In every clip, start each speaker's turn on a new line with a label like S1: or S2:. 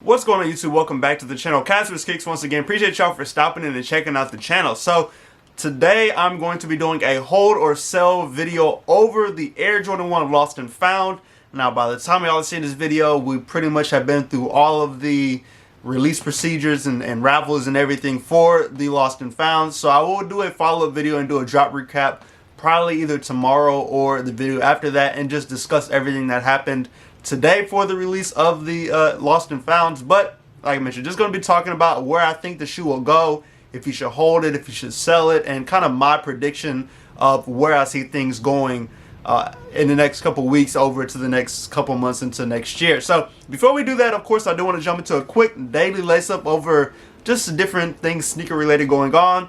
S1: What's going on, YouTube? Welcome back to the channel. Casper's Kicks once again. Appreciate y'all for stopping in and checking out the channel. So today I'm going to be doing a hold or sell video over the Air Jordan 1 Lost and Found. Now by the time y'all see this video, we pretty much have been through all of the release procedures and raffles and everything for the Lost and Found. So I will do a follow-up video and do a drop recap probably either tomorrow or the video after that, and just discuss everything that happened today for the release of the Lost and Founds. But like I mentioned, just going to be talking about where I think the shoe will go, if you should hold it, if you should sell it, and kind of my prediction of where I see things going in the next couple weeks over to the next couple months into next year. So before we do that, of course, I do want to jump into a quick daily lace up over just different things sneaker related going on.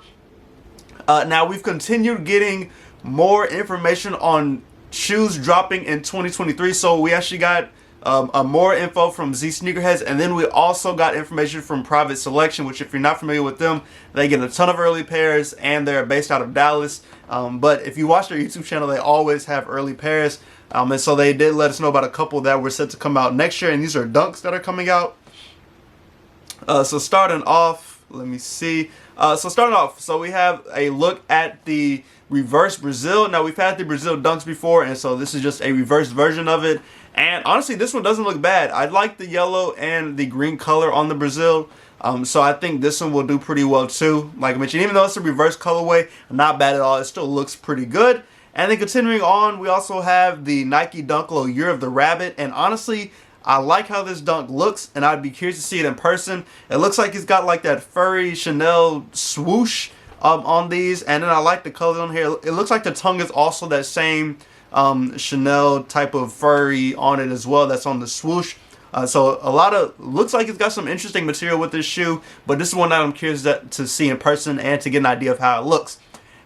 S1: Now we've continued getting more information on shoes dropping in 2023. So we actually got more info from Z Sneakerheads, and then we also got information from Private Selection, which if you're not familiar with them, they get a ton of early pairs and they're based out of Dallas. But if you watch their YouTube channel, they always have early pairs. And so they did let us know about a couple that were set to come out next year, and these are dunks that are coming out. So starting off, let me see. So we have a look at the reverse Brazil. Now we've had the Brazil dunks before, and so this is just a reverse version of it. And honestly, this one doesn't look bad. I like the yellow and the green color on the Brazil. So I think this one will do pretty well too. Like I mentioned, even though it's a reverse colorway, not bad at all. It still looks pretty good. And then continuing on, we also have the Nike Dunk Low Year of the Rabbit. And honestly, I like how this dunk looks, and I'd be curious to see it in person. It looks like it's got like that furry Chanel swoosh on these, and then I like the colors on here. It looks like the tongue is also that same Chanel type of furry on it as well. That's on the swoosh. So a lot of, looks like it's got some interesting material with this shoe, but this is one that I'm curious to see in person and to get an idea of how it looks.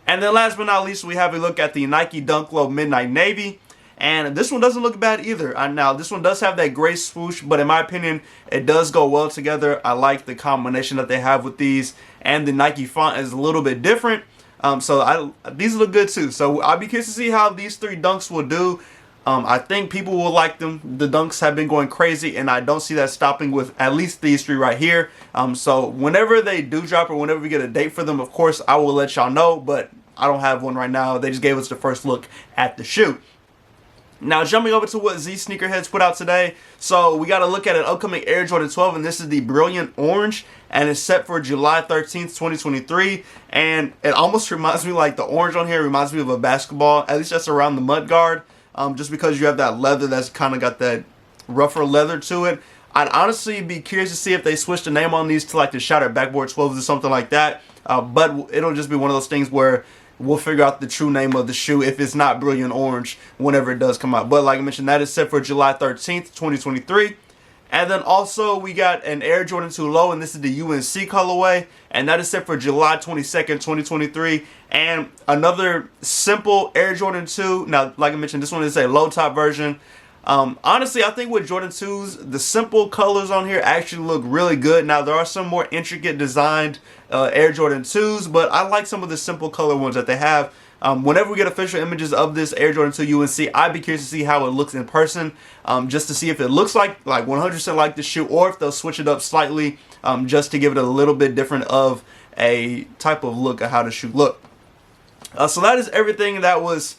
S1: And then last but not least, we have a look at the Nike Dunk Low Midnight Navy. And this one doesn't look bad either. Now, this one does have that gray swoosh, but in my opinion, it does go well together. I like the combination that they have with these, and the Nike font is a little bit different. These look good too. So I'll be curious to see how these three dunks will do. I think people will like them. The dunks have been going crazy, and I don't see that stopping with at least these three right here. So whenever they do drop, or whenever we get a date for them, of course, I will let y'all know, but I don't have one right now. They just gave us the first look at the shoe. Now jumping over to what Z Sneakerheads put out today. So we got to look at an upcoming Air Jordan 12, and this is the Brilliant Orange, and it's set for July 13th, 2023. And it almost reminds me, like the orange on here reminds me of a basketball, at least that's around the mud guard, just because you have that leather that's kind of got that rougher leather to it. I'd honestly be curious to see if they switch the name on these to like the Shattered Backboard 12s or something like that. But it'll just be one of those things where we'll figure out the true name of the shoe if it's not Brilliant Orange whenever it does come out. But like I mentioned, that is set for July 13th, 2023. And then also we got an Air Jordan 2 Low, and this is the UNC colorway, and that is set for July 22nd, 2023. And another simple Air Jordan 2. Now, like I mentioned, this one is a low top version. Honestly, I think with Jordan 2s, the simple colors on here actually look really good. Now, there are some more intricate designed Air Jordan 2s, but I like some of the simple color ones that they have. Whenever we get official images of this Air Jordan 2 UNC, I'd be curious to see how it looks in person, just to see if it looks like 100% like the shoe, or if they'll switch it up slightly, just to give it a little bit different of a type of look at how the shoe look. So that is everything that was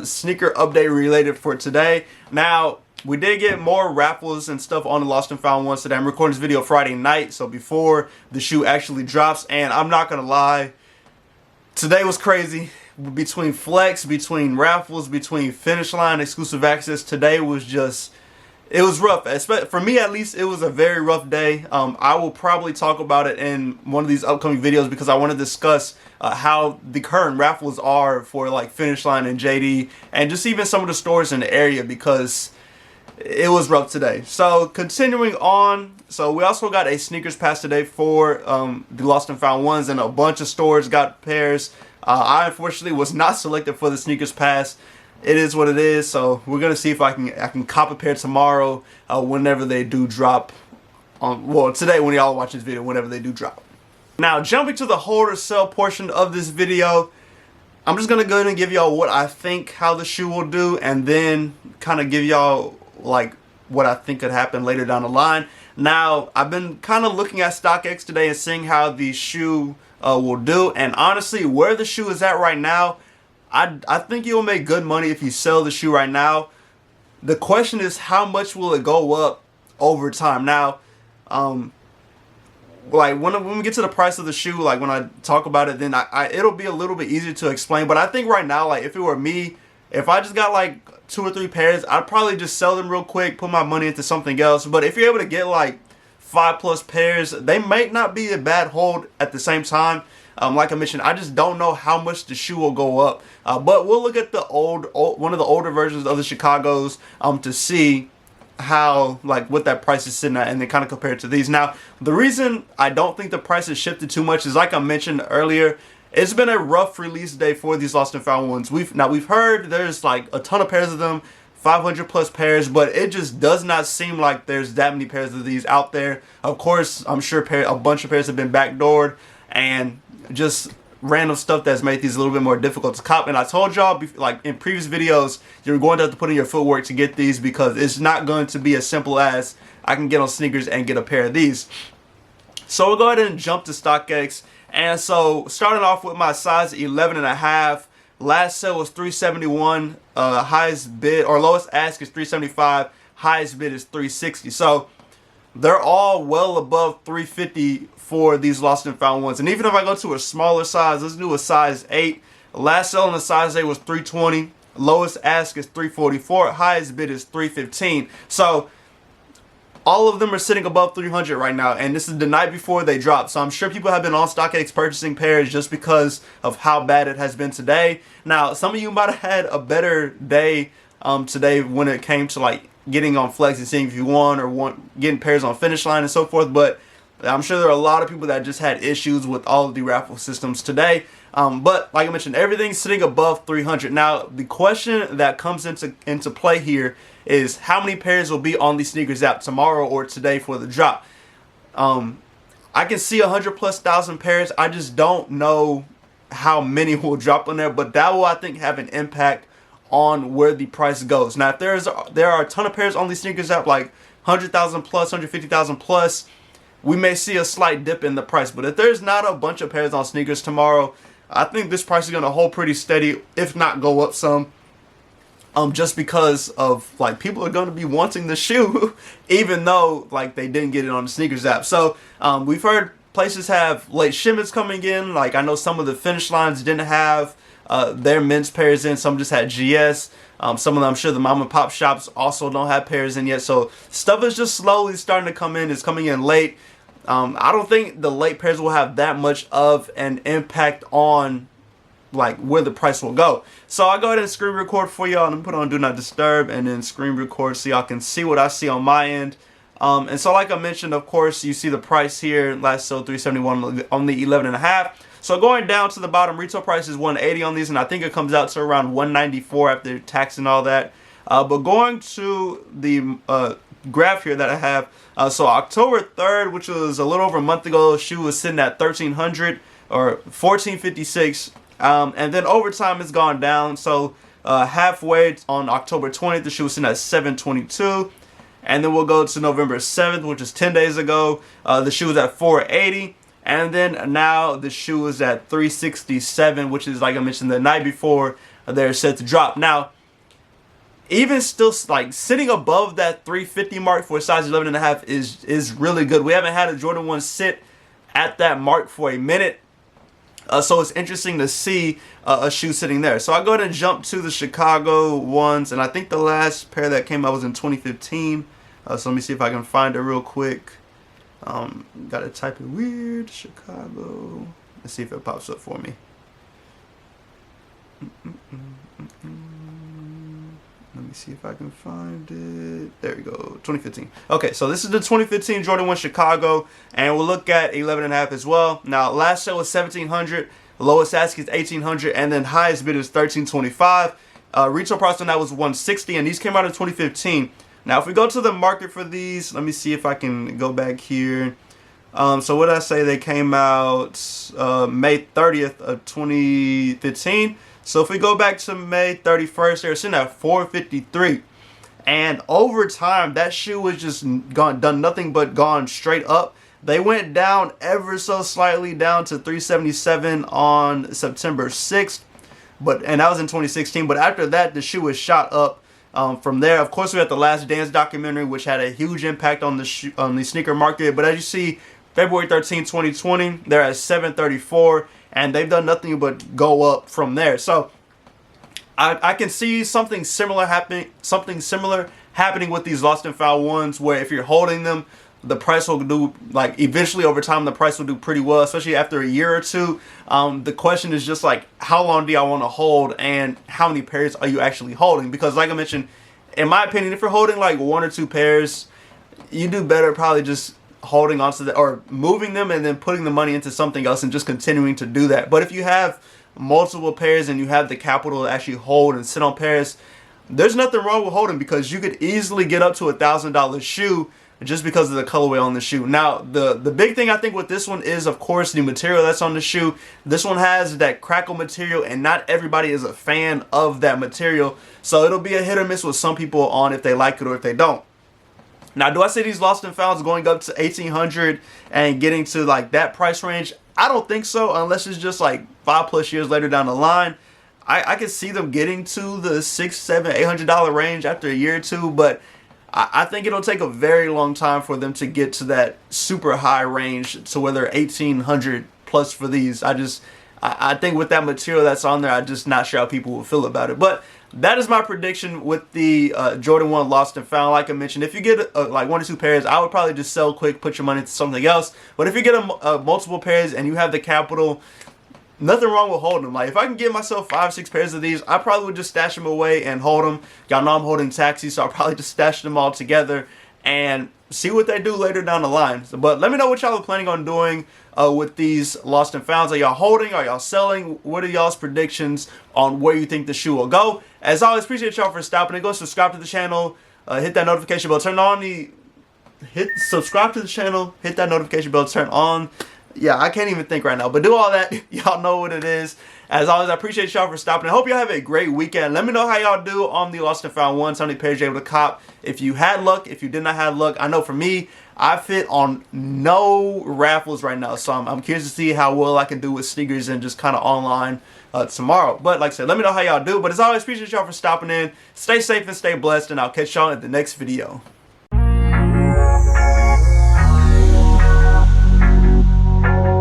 S1: sneaker update related for today. Now, we did get more raffles and stuff on the Lost and Found ones today. I'm recording this video Friday night, so before the shoe actually drops, and I'm not gonna lie, today was crazy. Between flex, between raffles, between finish line, exclusive access, today was just, it was rough. For me at least, it was a very rough day. I will probably talk about it in one of these upcoming videos, because I want to discuss how the current raffles are for like Finish Line and JD, and just even some of the stores in the area, because it was rough today. So continuing on, so we also got a sneakers pass today for the Lost and Found ones, and a bunch of stores got pairs. I unfortunately was not selected for the sneakers pass. It is what it is. So we're gonna see if I can cop a pair tomorrow, whenever they do drop. Well, today when y'all watch this video, whenever they do drop. Now jumping to the hold or sell portion of this video, I'm just gonna go ahead and give y'all what I think how the shoe will do, and then kind of give y'all like what I think could happen later down the line. Now, I've been kind of looking at StockX today and seeing how the shoe will do. And honestly, where the shoe is at right now, I think you'll make good money if you sell the shoe right now. The question is, how much will it go up over time? Now, like when we get to the price of the shoe, like when I talk about it, then it'll be a little bit easier to explain. But I think right now, like if it were me, if I just got like 2 or 3 pairs, I'd probably just sell them real quick, put my money into something else. But if you're able to get like 5+ pairs, they might not be a bad hold at the same time. Like I mentioned, I just don't know how much the shoe will go up. But we'll look at the one of the older versions of the Chicagos to see how, like, what that price is sitting at, and then kind of compare it to these. Now, the reason I don't think the price has shifted too much is, like I mentioned earlier, it's been a rough release day for these lost and found ones. We've heard there's like a ton of pairs of them, 500+ pairs, but it just does not seem like there's that many pairs of these out there. Of course, I'm sure a bunch of pairs have been backdoored and just random stuff that's made these a little bit more difficult to cop. And I told y'all, like in previous videos, you're going to have to put in your footwork to get these, because it's not going to be as simple as I can get on sneakers and get a pair of these. So we'll go ahead and jump to StockX. And so starting off with my size 11.5, last sale was $371, highest bid or lowest ask is $375, highest bid is $360. So they're all well above $350 for these lost and found ones. And even if I go to a smaller size, let's do a size 8. Last sale on the size 8 was $320. Lowest ask is $344. Highest bid is $315. So all of them are sitting above $300 right now, and this is the night before they drop. So I'm sure people have been on StockX purchasing pairs just because of how bad it has been today. Now, some of you might have had a better day today when it came to like getting on Flex and seeing if you won or getting pairs on Finish Line and so forth, but I'm sure there are a lot of people that just had issues with all of the raffle systems today. But like I mentioned, everything's sitting above 300. Now, the question that comes into play here is how many pairs will be on the sneakers app tomorrow or today for the drop. I can see 100,000+ pairs. I just don't know how many will drop on there, but that will, I think, have an impact on where the price goes. Now, if there are a ton of pairs on the sneakers app, like 100,000+, 150,000+, we may see a slight dip in the price. But if there's not a bunch of pairs on sneakers tomorrow, I think this price is going to hold pretty steady, if not go up some. Just because of, like, people are going to be wanting the shoe, even though, like, they didn't get it on the sneakers app. So, we've heard places have late shipments coming in. Like, I know some of the Finish Lines didn't have their men's pairs in. Some just had GS. Some of them, I'm sure the mom and pop shops also don't have pairs in yet. So stuff is just slowly starting to come in. It's coming in late. I don't think the late pairs will have that much of an impact on like where the price will go. So I'll go ahead and screen record for y'all and put on Do Not Disturb and then screen record so y'all can see what I see on my end. And so like I mentioned, of course, you see the price here. Last sold $371 on the 11.5. So going down to the bottom, retail price is $180 on these, and I think it comes out to around $194 after tax and all that. But going to the graph here that I have, so October 3rd, which was a little over a month ago, the shoe was sitting at $1,300 or $1,456, and then over time it's gone down. So halfway on October 20th, the shoe was sitting at $722. And then we'll go to November 7th, which is 10 days ago. The shoe was at $480. And then now the shoe is at $367, which is, like I mentioned, the night before they're set to drop. Now, even still, like, sitting above that $350 mark for a size 11.5 is really good. We haven't had a Jordan 1 sit at that mark for a minute. So it's interesting to see a shoe sitting there. So I'll go ahead and jump to the Chicago ones. And I think the last pair that came out was in 2015. So let me see if I can find it real quick. Gotta type it weird, Chicago. Let's see if it pops up for me. Let me see if I can find it. There we go, 2015. Okay, so this is the 2015 Jordan 1 Chicago, and we'll look at 11.5 as well. Now, last sale was $1,700, lowest ask is $1,800, and then highest bid is $1,325. Retail price on that was $160, and these came out in 2015. Now, if we go to the market for these, let me see if I can go back here. So what did I say? They came out May 30th of 2015. So if we go back to May 31st, they're sitting at $453. And over time, that shoe was just done nothing but gone straight up. They went down ever so slightly down to 377 on September 6th. And that was in 2016. But after that, the shoe was shot up. From there, of course, we had the Last Dance documentary, which had a huge impact on the sneaker market. But as you see, February 13, 2020, they're at 734, and they've done nothing but go up from there. So I can see something similar happening with these lost and found ones, where if you're holding them, the price will do, like, eventually over time the price will do pretty well, especially after a year or two. The question is just like, how long do y'all want to hold, and how many pairs are you actually holding? Because like I mentioned, in my opinion, if you're holding like 1 or 2 pairs, you do better probably just holding onto that, or moving them and then putting the money into something else and just continuing to do that. But if you have multiple pairs and you have the capital to actually hold and sit on pairs, there's nothing wrong with holding, because you could easily get up to $1,000 shoe just because of the colorway on the shoe. Now, the big thing I think with this one is, of course, the material that's on the shoe. This one has that crackle material, and not everybody is a fan of that material. So it'll be a hit or miss with some people on if they like it or if they don't. Now, do I see these lost and founds going up to $1,800 and getting to like that price range? I don't think so, unless it's just like 5+ years later down the line. I can see them getting to the $600, $700, $800 range after a year or two, but I think it'll take a very long time for them to get to that super high range to where they're $1,800 plus for these. I think with that material that's on there, I'm just not sure how people will feel about it. But that is my prediction with the Jordan 1 lost and found. Like I mentioned, if you get like 1 or 2 pairs, I would probably just sell quick, put your money into something else. But if you get multiple pairs and you have the capital, nothing wrong with holding them. Like, if I can get myself 5, 6 pairs of these, I probably would just stash them away and hold them. Y'all know I'm holding taxis, so I'll probably just stash them all together and see what they do later down the line. But let me know what y'all are planning on doing with these lost and founds. Are y'all holding? Are y'all selling? What are y'all's predictions on where you think the shoe will go? As always, appreciate y'all for stopping and go subscribe to the channel. Hit that notification bell. Subscribe to the channel. Hit that notification bell. Turn on. Yeah, I can't even think right now, but do all that. Y'all know what it is. As always, I appreciate y'all for stopping. I hope y'all have a great weekend. Let me know how y'all do on the lost and found ones. How many pairs you're able to cop. If you had luck, if you did not have luck. I know for me, I fit on no raffles right now, so I'm curious to see how well I can do with sneakers and just kind of online tomorrow. But like I said, let me know how y'all do. But as always, appreciate y'all for stopping in. Stay safe and stay blessed, and I'll catch y'all in the next video.